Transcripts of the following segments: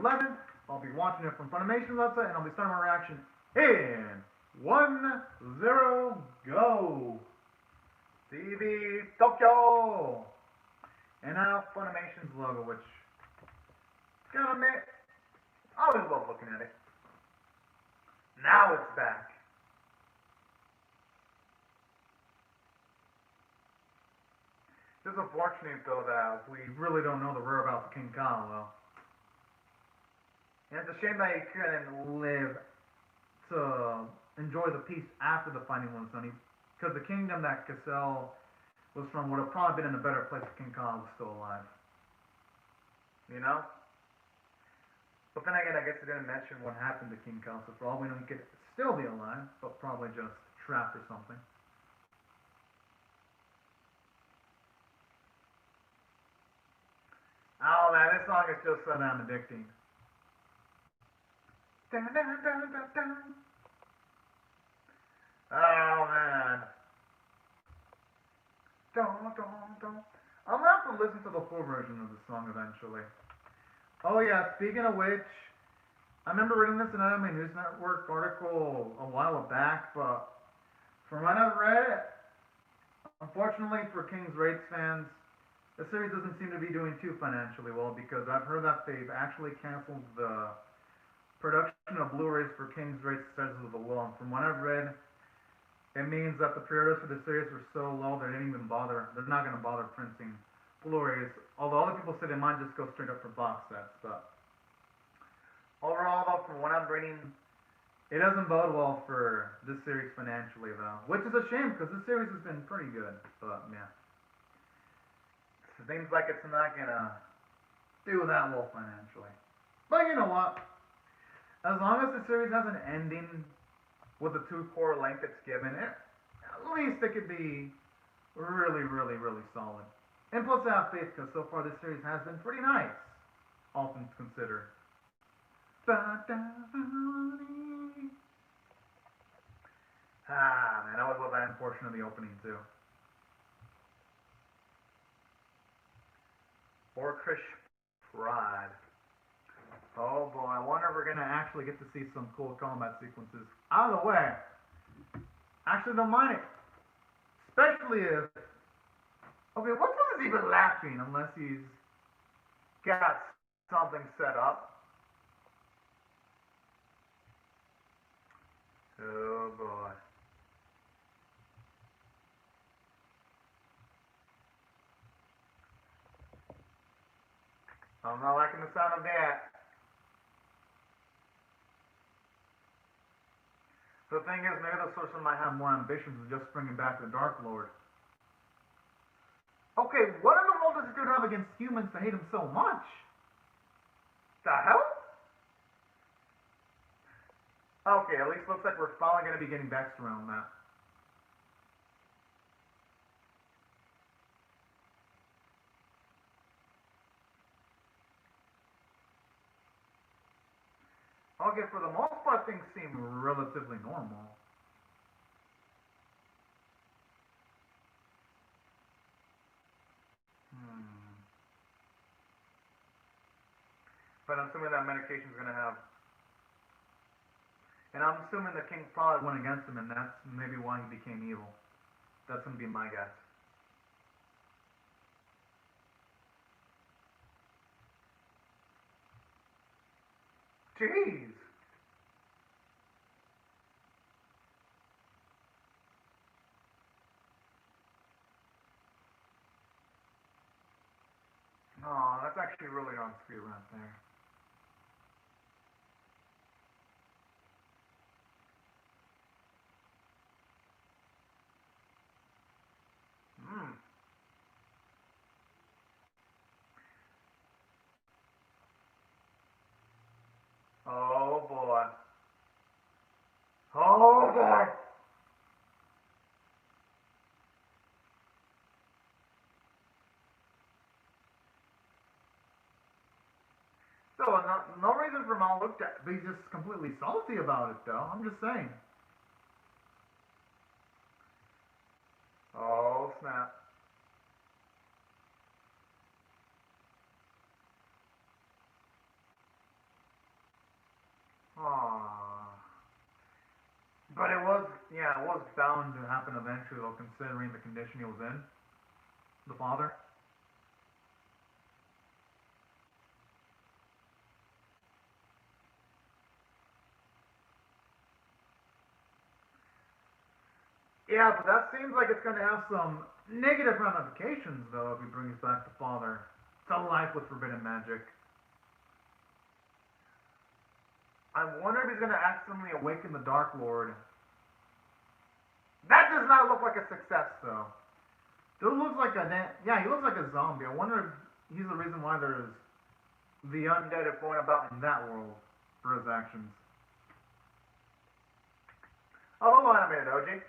11th. I'll be watching it from Funimation's website, and I'll be starting my reaction in 1-0, go! TV Tokyo! And now Funimation's logo, which gotta admit, I always love looking at it. Now it's back. It's unfortunate though that we really don't know the whereabouts of King Khan though. And it's a shame that he couldn't live to enjoy the peace after the fighting was done. Because the kingdom that Cassell was from would have probably been in a better place if King Khan was still alive. You know? But then again, I guess they didn't mention what happened to King Khan, so for all we know, he could still be alive, but probably just trapped or something. Oh man, this song is just so damn addicting. Dun, dun, dun, dun, dun. Oh man. Dun, dun, dun. I'm gonna have to listen to the full version of the song eventually. Oh yeah, speaking of which, I remember reading this in an Anime News Network article a while back, but from what I've read, unfortunately for King's Raid's fans, the series doesn't seem to be doing too financially well, because I've heard that they've actually canceled the production of Blu-rays for King's Raid Successors of the Will, and from what I've read, it means that the pre-orders for the series were so low they didn't even bother, they're not going to bother printing Blu-rays, although other people say they might just go straight up for box sets, but overall though, from what I'm reading, it doesn't bode well for this series financially though, which is a shame because this series has been pretty good, but yeah. It seems like it's not gonna do that well financially. But you know what? As long as the series has an ending with the 2-core length it's given, at least it could be really, really, really solid. And plus I have faith because so far this series has been pretty nice, all things considered. Ah man, I always love that portion of the opening too. Orcish Pride. Oh boy, I wonder if we're gonna actually get to see some cool combat sequences. Out of the way. Actually don't mind it. Especially if... Okay, what is he even laughing unless he's got something set up? Oh boy. I'm not liking the sound of that. The thing is, maybe the sorcerer might have more ambitions than just bringing back the Dark Lord. Okay, what in the world does this dude have against humans to hate him so much? The hell? Okay, at least looks like we're finally going to be getting backstory on that. Okay, for the most part, things seem relatively normal. But I'm assuming that medication's gonna have... And I'm assuming the king probably went against him, and that's maybe why he became evil. That's gonna be my guess. Jeez! Oh, that's actually really on screen right there. Oh boy. Oh boy! So, no reason for Mal looked at, but he's just completely salty about it, though. I'm just saying. Oh, snap. But it was, yeah, it was bound to happen eventually, though, considering the condition he was in, the father. Yeah, but that seems like it's going to have some negative ramifications, though, if he brings back the father to life with forbidden magic. I wonder if he's going to accidentally awaken the Dark Lord. That does not look like a success, though. Dude looks like a yeah, he looks like a zombie. I wonder if he's the reason why there's the undead are going about in that world for his actions. Oh, hello, animated Oji.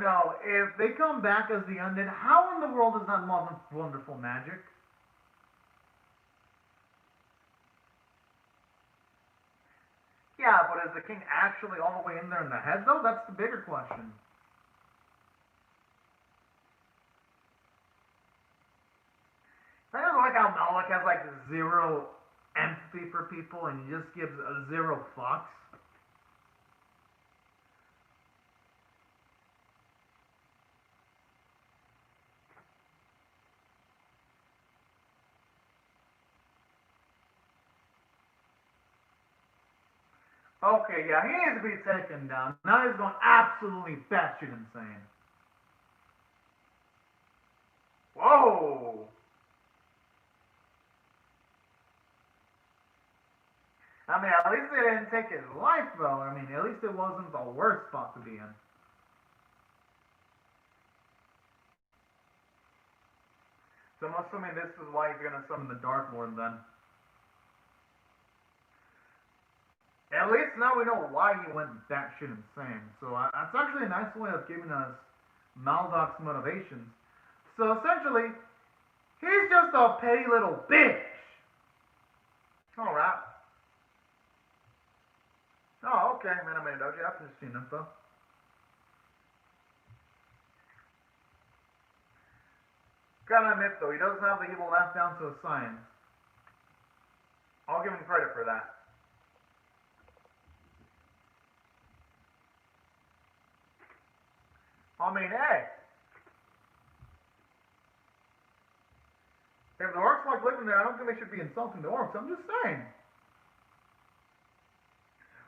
No. If they come back as the undead, how in the world is that wonderful magic? Yeah, but is the king actually all the way in there in the head, though? That's the bigger question. I don't like how Malik has like zero empathy for people and he just gives a zero fucks. Okay, yeah, he needs to be taken down. Now he's going absolutely batshit insane. Whoa! I mean, at least they didn't take his life, though. I mean, at least it wasn't the worst spot to be in. So I'm assuming this is why he's gonna summon the Dark Lord, then. At least now we know why he went batshit insane. So that's actually a nice way of giving us Maldok's motivations. So essentially, he's just a petty little bitch. Alright. Oh, okay, man, I made Doji. I've just seen info. Gotta admit, though, he does have the evil laugh down to a science. I'll give him credit for that. I mean, hey, if the orcs like living there, I don't think they should be insulting the orcs. I'm just saying.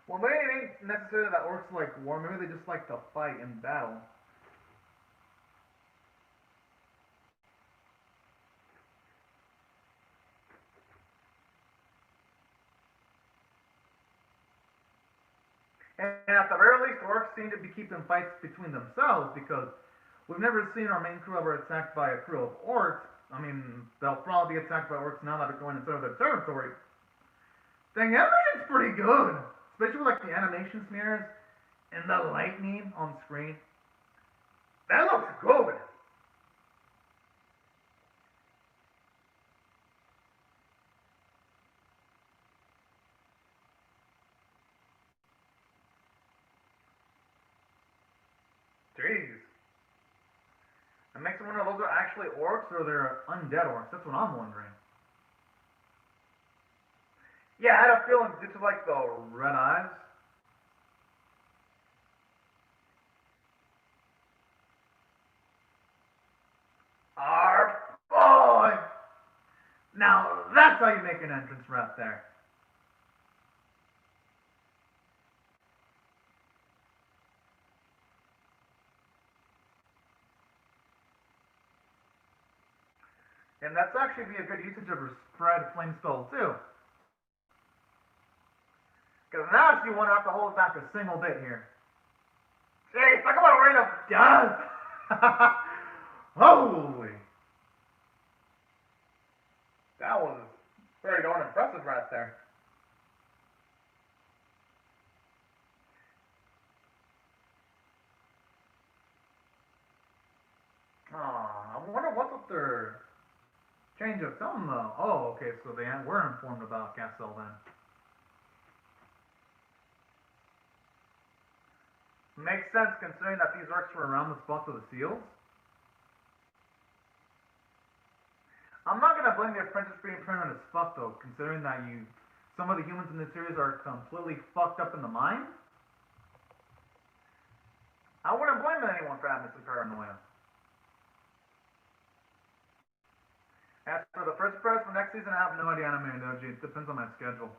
Well, maybe it ain't necessarily that orcs like war. Maybe they just like to fight in battle. And at the very least, orcs seem to be keeping fights between themselves because we've never seen our main crew ever attacked by a crew of orcs. I mean, they'll probably be attacked by orcs now that they're going into their territory. The animation's pretty good, especially with like the animation smears and the lightning on screen. That looks good. Jeez. It makes me wonder if those are actually orcs or they're undead orcs. That's what I'm wondering. Yeah, I had a feeling due to like the red eyes. Our boy! Now that's how you make an entrance right there. And that's actually be a good usage of her spread flame spell too. Because now she won't have to hold back a single bit here. Jeez, talk about a rain of death! Holy! That was very darn impressive right there. I wonder what's up their change of tone though. Oh, okay, so they were informed about Castle then. Makes sense considering that these orcs were around the spot of the seals. want to blame the apprentice being paranoid as fuck though, considering that some of the humans in the series are completely fucked up in the mind. I wouldn't blame anyone for having some paranoia. As for the first apprentice for next season, I have no idea, Anime Doji. It depends on my schedule.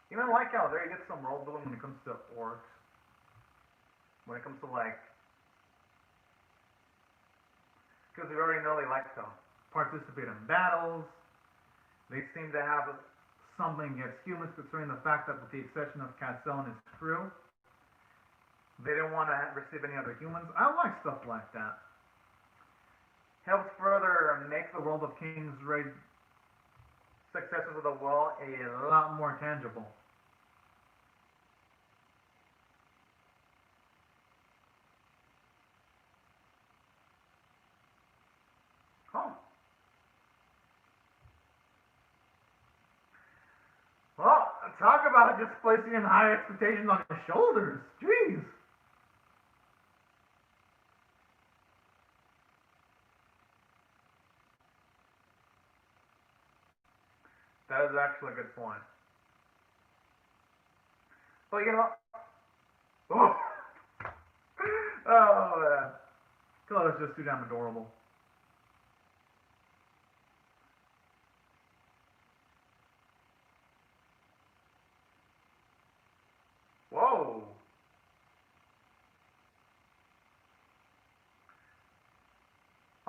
Even like how there you get some role building when it comes to orcs. When it comes to like, because we already know they like to participate in battles. They seem to have something against humans, considering the fact that with the exception of Cassell and his crew, they didn't want to receive any other humans. I like stuff like that. Helps further make the world of King's Raid Successors of the Well a lot more tangible. Oh. Well, talk about just placing in high expectations on your shoulders. Jeez. That is actually a good point. But you know, oh, oh man, God, it's just too damn adorable. Whoa.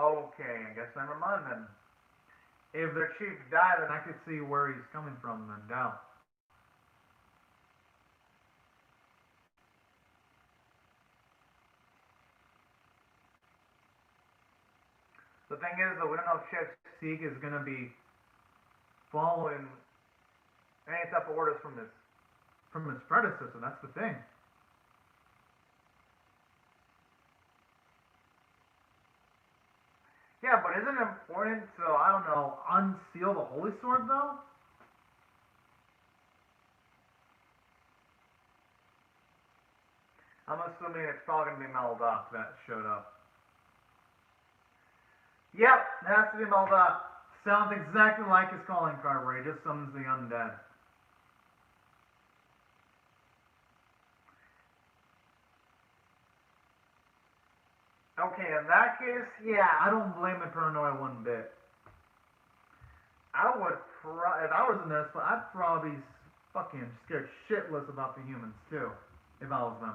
Okay, I guess never mind then. If their chief died, then I could see where he's coming from, then doubt. The thing is, though, we don't know if Chef Sieg is going to be following any type of orders from his predecessor. That's the thing. Yeah, but isn't it important to, I don't know, unseal the Holy Sword, though? I'm assuming it's probably going to be Maldoc that showed up. Yep, it has to be Maldoc. Sounds exactly like his calling card where he just summons the undead. Okay, in that case, yeah, I don't blame the paranoia one bit. I would, if I was in this, I'd probably be fucking scared shitless about the humans too, if I was them.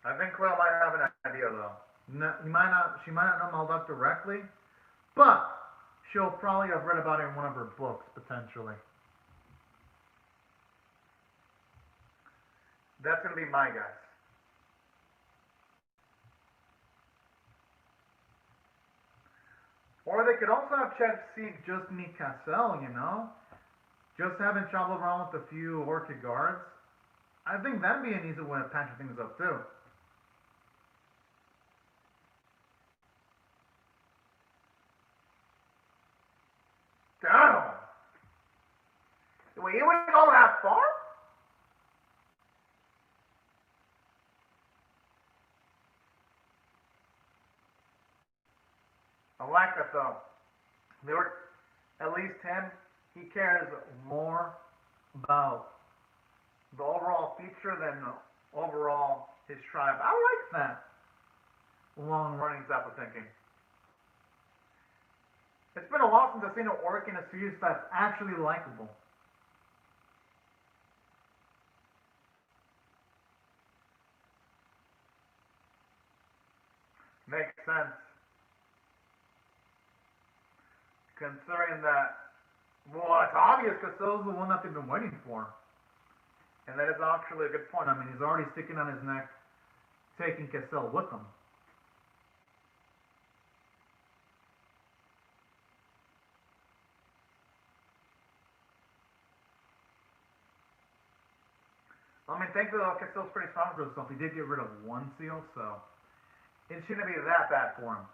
I think Cleo might have an idea though. No, she might not know Malduck directly, but she'll probably have read about it in one of her books potentially. That's gonna be my guess. Or they could also have Chet Seek just meet Cassell, you know? Just having travel around with a few Orchid guards. I think that'd be an easy way of patching things up too. Damn! Wait, you wouldn't go that far? I like that though. They were, at least him, he cares more about the overall feature than overall his tribe. I like that long running type of thinking. It's been a while since I've seen an orc in a series that's actually likable. Makes sense. Considering that, well, it's obvious Casil's the one that they've been waiting for. And that is actually a good point. I mean, he's already sticking on his neck, taking Casil with him. I mean, thankfully, Casil's pretty strong for himself. He did get rid of one seal, so it shouldn't be that bad for him.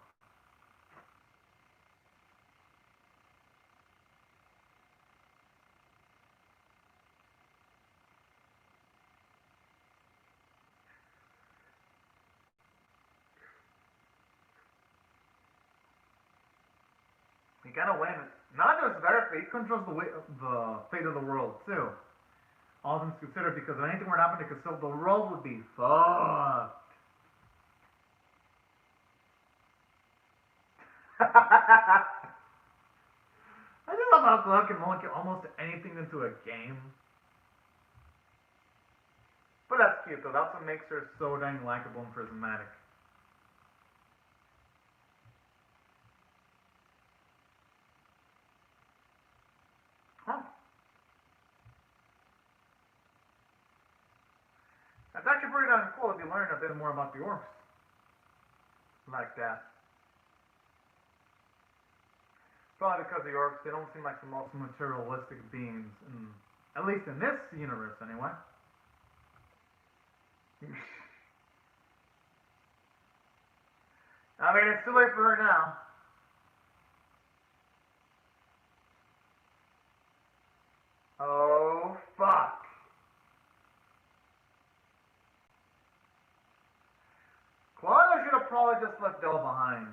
gonna win. Not just their fate, he controls the fate of the world too. All things considered, because if anything were to happen to Casil, the world would be fucked. I just love how Glove can monkey almost anything into a game. But that's cute though. That's what makes her so dang likable and charismatic. Huh. That's actually pretty darn cool if you learn a bit more about the orcs. Like that. Probably because the orcs, they don't seem like the most materialistic beings, at least in this universe anyway. I mean, it's too late for her now. Oh, fuck. Claudia should have probably just left Dell behind.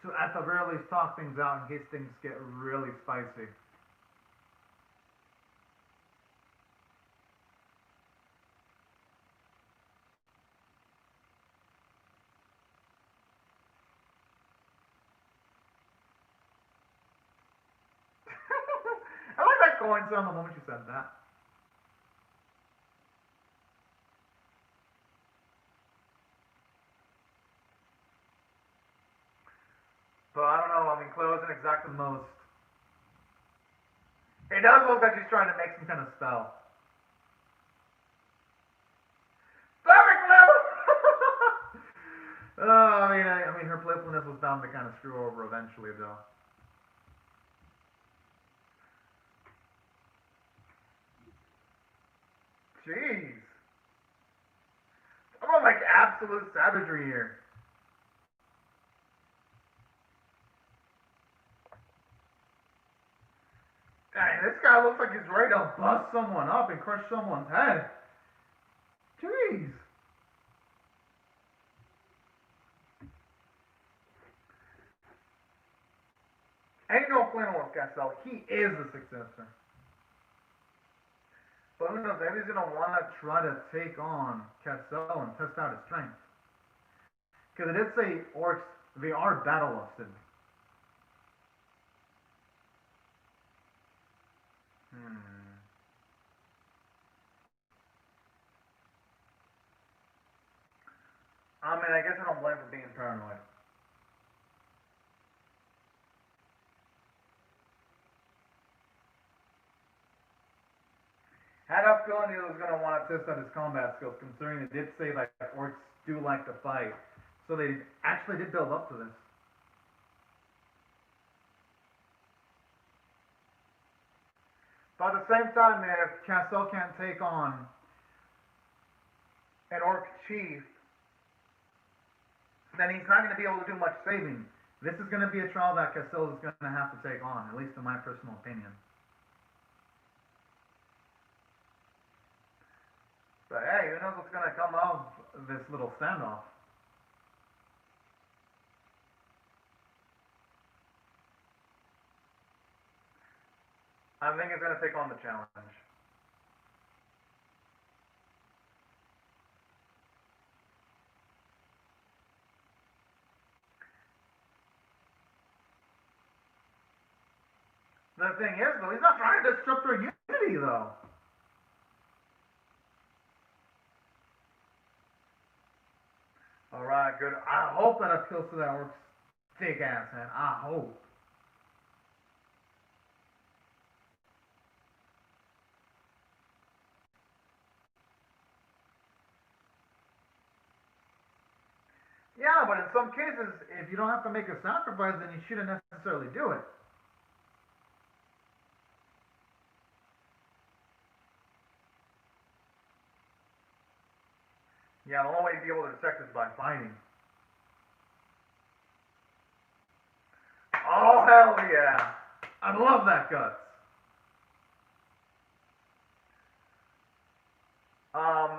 To at the very least talk things out in case things get really spicy. I like that going on the moment you said that. But I don't know, I mean, Chloe isn't exactly the most. It does look like she's trying to make some kind of spell. Perfect, Chloe! I mean, her playfulness was bound to kind of screw over eventually, though. Jeez. I'm on like absolute savagery here. Dang, this guy looks like he's ready to bust someone up and crush someone's head. Jeez. Ain't no flannel with Cassell. He is the successor. But who knows, maybe he's going to want to try to take on Cassell and test out his strength. Because it did say orcs, they are battle lusted. I mean, I guess I don't blame him for being paranoid. Had a feeling he was going to want to test out his combat skills, considering it did say like orcs do like to fight. So they actually did build up to this. But at the same time, if Cassell can't take on an orc chief, then he's not going to be able to do much saving. This is going to be a trial that Cassell is going to have to take on, at least in my personal opinion. But hey, who knows what's going to come of this little standoff? I think he's going to take on the challenge. The thing is, though, he's not trying to disrupt their unity, though. Alright, good. I hope that appeals to that orc's thick ass head. I hope. Yeah, but in some cases, if you don't have to make a sacrifice, then you shouldn't necessarily do it. Yeah, the only way to be able to detect is by fighting. Oh, hell yeah. I love that guts.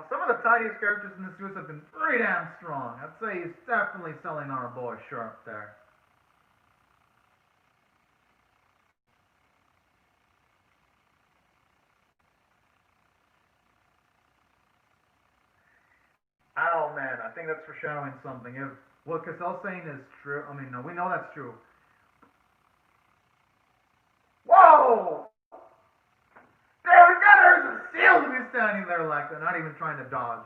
Some of the tiniest characters in this series have been pretty damn strong. I'd say he's definitely selling our boy short there. think that's foreshadowing something. If what Cassell's saying is true, I mean, no, we know that's true. Whoa! There we go, there's a seal to be standing there like that, not even trying to dodge.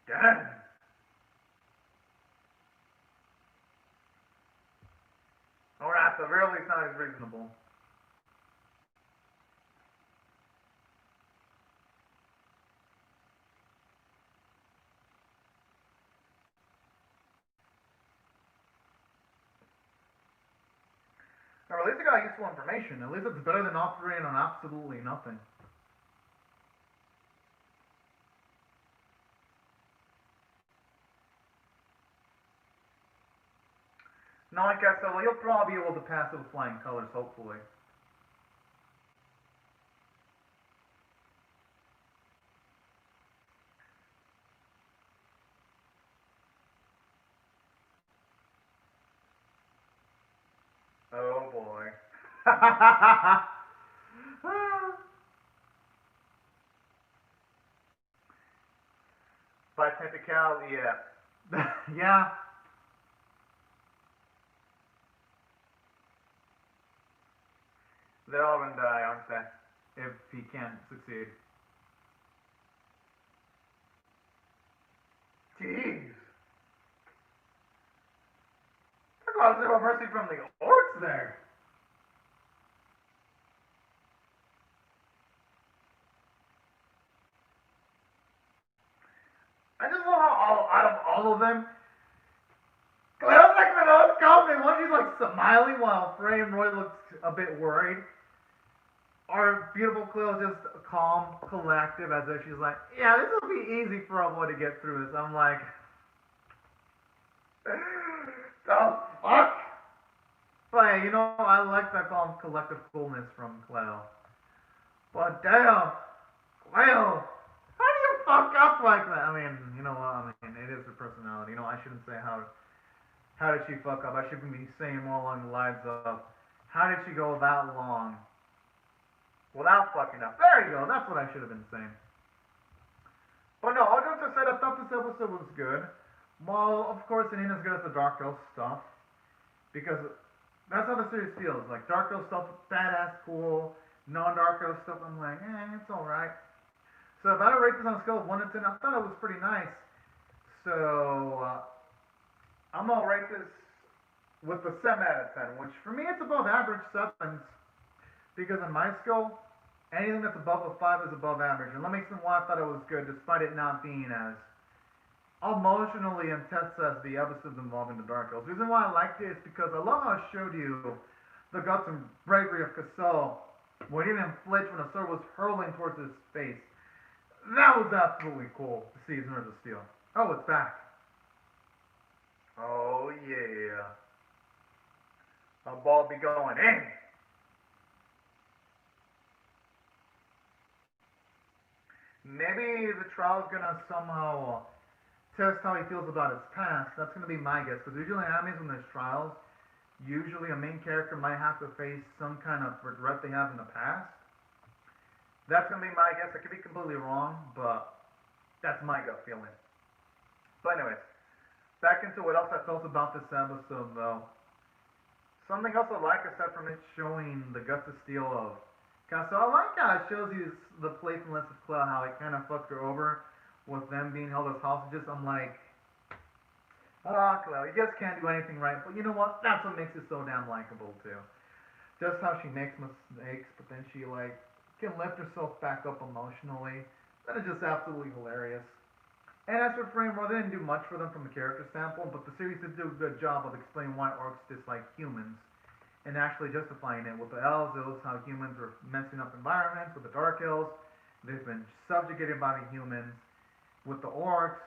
Dang. Alright, the real least not as reasonable. Or at least I got useful information. At least it's better than operating on absolutely nothing. No, I guess so. You'll probably be able to pass with flying colors, hopefully. Oh boy. By technicality, yeah. Yeah. They're all gonna die, aren't they? If he can't succeed. Jeez. Talk about zero mercy from the orcs there. I just love how out of all of them, Claire's like the most confident one. She's like smiling while Frey and Roy looks a bit worried. Our beautiful Cleo just calm, collective, as if she's like, yeah, this will be easy for a boy to get through this. I'm like, the fuck? But hey, you know, I like that calm, collective coolness from Cleo. But damn, Cleo, how do you fuck up like that? I mean, you know what? I mean, it is her personality. You know, I shouldn't say how did she fuck up. I should be saying more along the lines of, how did she go that long without fucking up? There you go. That's what I should have been saying. But no, all jokes aside, I thought this episode was good. Well, of course, it ain't as good as the Dark Elf stuff, because that's how the series feels. Like Dark Elf stuff, badass, cool. Non-Dark Elf stuff, I'm like, it's alright. So if I had to rate this on a scale of 1 to 10, I thought it was pretty nice. So I'm gonna rate this with a 7 out of 10, which for me it's above average 7s, because in my scale, anything that's above a 5 is above average. And let me explain why I thought it was good, despite it not being as emotionally intense as the episodes involving the Dark Elves. The reason why I liked it is because I love how it showed you the guts and bravery of Cassel when he didn't flinch when a sword was hurling towards his face. That was absolutely cool to see his Nerves of Steel. Oh, it's back. Oh yeah. A ball be going in. Maybe the trial's gonna somehow test how he feels about his past. That's gonna be my guess. Because usually in animes when there's trials, usually a main character might have to face some kind of regret they have in the past. That's gonna be my guess. I could be completely wrong, but that's my gut feeling. But anyways, back into what else I felt about this episode though. Something else I like aside from it showing the guts of steel of Cassel, I like how it shows you the playfulness of Cleo, how it kind of fucked her over with them being held as hostages. I'm like, Cleo, you just can't do anything right. But you know what? That's what makes it so damn likable too. Just how she makes mistakes, but then she like can lift herself back up emotionally. That is just absolutely hilarious. And as for Frame, well, they didn't do much for them from a character standpoint, but the series did do a good job of explaining why orcs dislike humans and actually justifying it. With the elves, it was how humans were messing up environments. With the dark elves, they've been subjugated by the humans. With the orcs,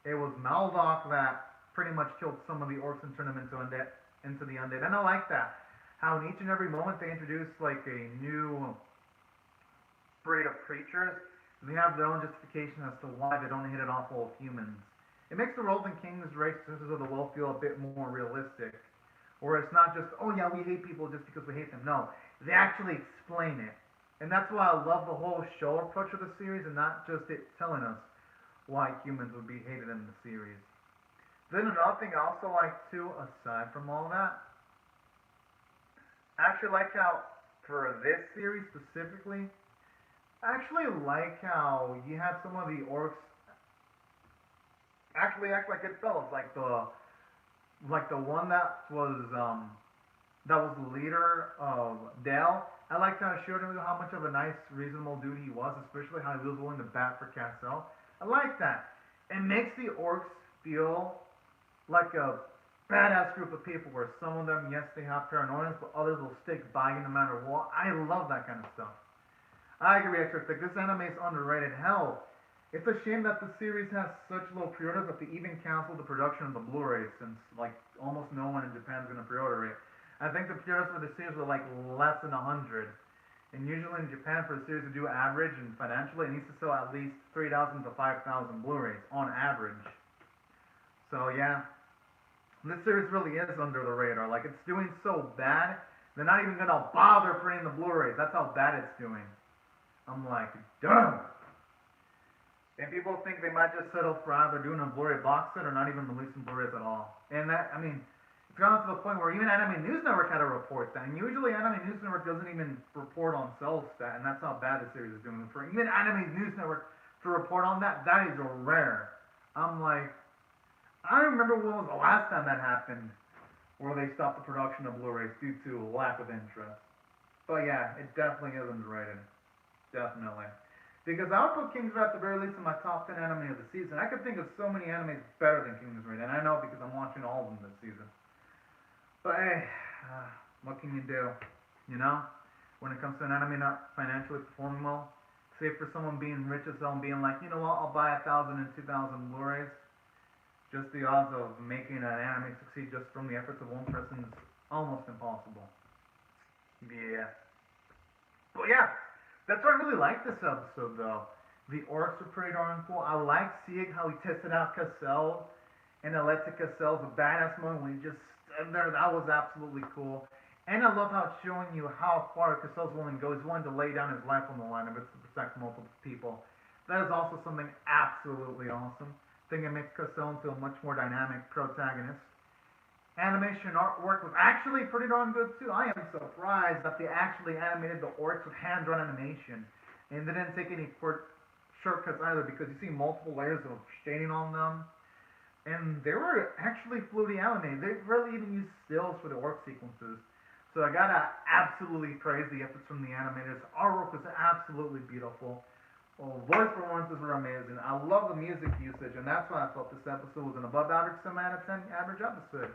it was Maldok that pretty much killed some of the orcs and turned them into the undead. And I like that. How in each and every moment they introduce like a new breed of creatures. They have their own justification as to why they don't hit it off all humans. It makes the Rolling Kings race Sisters of the Wolf feel a bit more realistic. Or it's not just, oh yeah, we hate people just because we hate them. No, they actually explain it. And that's why I love the whole show approach of the series and not just it telling us why humans would be hated in the series. Then another thing I also like too, aside from all that, I actually like how, for this series specifically, I actually like how you have some of the orcs actually act like good fellows, like the one that was the leader of Dale. I liked how it showed him how much of a nice, reasonable dude he was, especially how he was willing to bat for Cassell. I like that. It makes the orcs feel like a badass group of people where some of them, yes, they have paranoia, but others will stick by you no matter what. I love that kind of stuff. I agree, Extra Thick. This anime is underrated. Hell, it's a shame that the series has such low pre-orders that they even canceled the production of the Blu-ray since like almost no one in Japan is going to pre-order it. I think the pre-orders for the series were like less than 100. And usually in Japan, for a series to do average and financially, it needs to sell at least 3,000 to 5,000 Blu-rays on average. So yeah, this series really is under the radar. Like, it's doing so bad, they're not even gonna bother printing the Blu-rays. That's how bad it's doing. I'm like, damn. And people think they might just settle for either doing a Blu-ray box set or not even releasing Blu-rays at all. And that, I mean, it's gone to the point where even Anime News Network had to report that. And usually Anime News Network doesn't even report on sales stat, and that's how bad the series is doing. For even Anime News Network to report on that, that is rare. I'm like, I don't remember when was the last time that happened, where they stopped the production of Blu-rays due to lack of interest. But yeah, it definitely is underrated. Definitely. Because I would put King's Raid at the very least in my top 10 anime of the season. I could think of so many animes better than King's Raid, and I know because I'm watching all of them this season. But hey, what can you do? You know? When it comes to an anime not financially performing well, say for someone being rich as hell and being like, you know what, I'll buy 1,000 and 2,000 Blu-rays. Just the odds of making an anime succeed just from the efforts of one person is almost impossible. Yeah. But yeah, that's why I really like this episode though. The orcs were pretty darn cool. I like seeing how he tested out Cassell, and it led to Cassell's a badass moment when he just stood there. That was absolutely cool. And I love how it's showing you how far Cassell's willing to go. He's willing to lay down his life on the line if it's to protect multiple people. That is also something absolutely awesome. I think it makes Cassell into a much more dynamic protagonist. Animation artwork was actually pretty darn good too. I am surprised that they actually animated the orcs with hand-drawn animation. And they didn't take any shortcuts either, because you see multiple layers of shading on them. And they were actually fluidly animated. They really even used stills for the orc sequences. So I gotta absolutely praise the efforts from the animators. Artwork was absolutely beautiful. Well, voice performances were amazing. I love the music usage, and that's why I felt this episode was an above average 7 out of 10 average episode.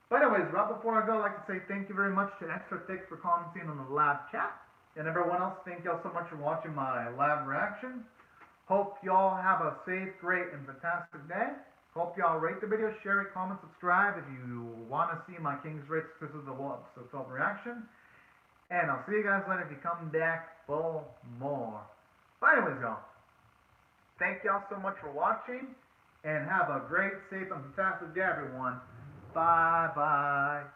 But anyways, right before I go, I'd like to say thank you very much to Extra Thick for commenting on the live chat. And everyone else, thank y'all so much for watching my live reaction. Hope y'all have a safe, great, and fantastic day. Hope y'all rate the video, share it, comment, subscribe if you want to see my King's Raid Successors of the episode 12 reaction. And I'll see you guys later if you come back for more. But anyways, y'all, thank y'all so much for watching, and have a great, safe, and fantastic day, everyone. Bye-bye.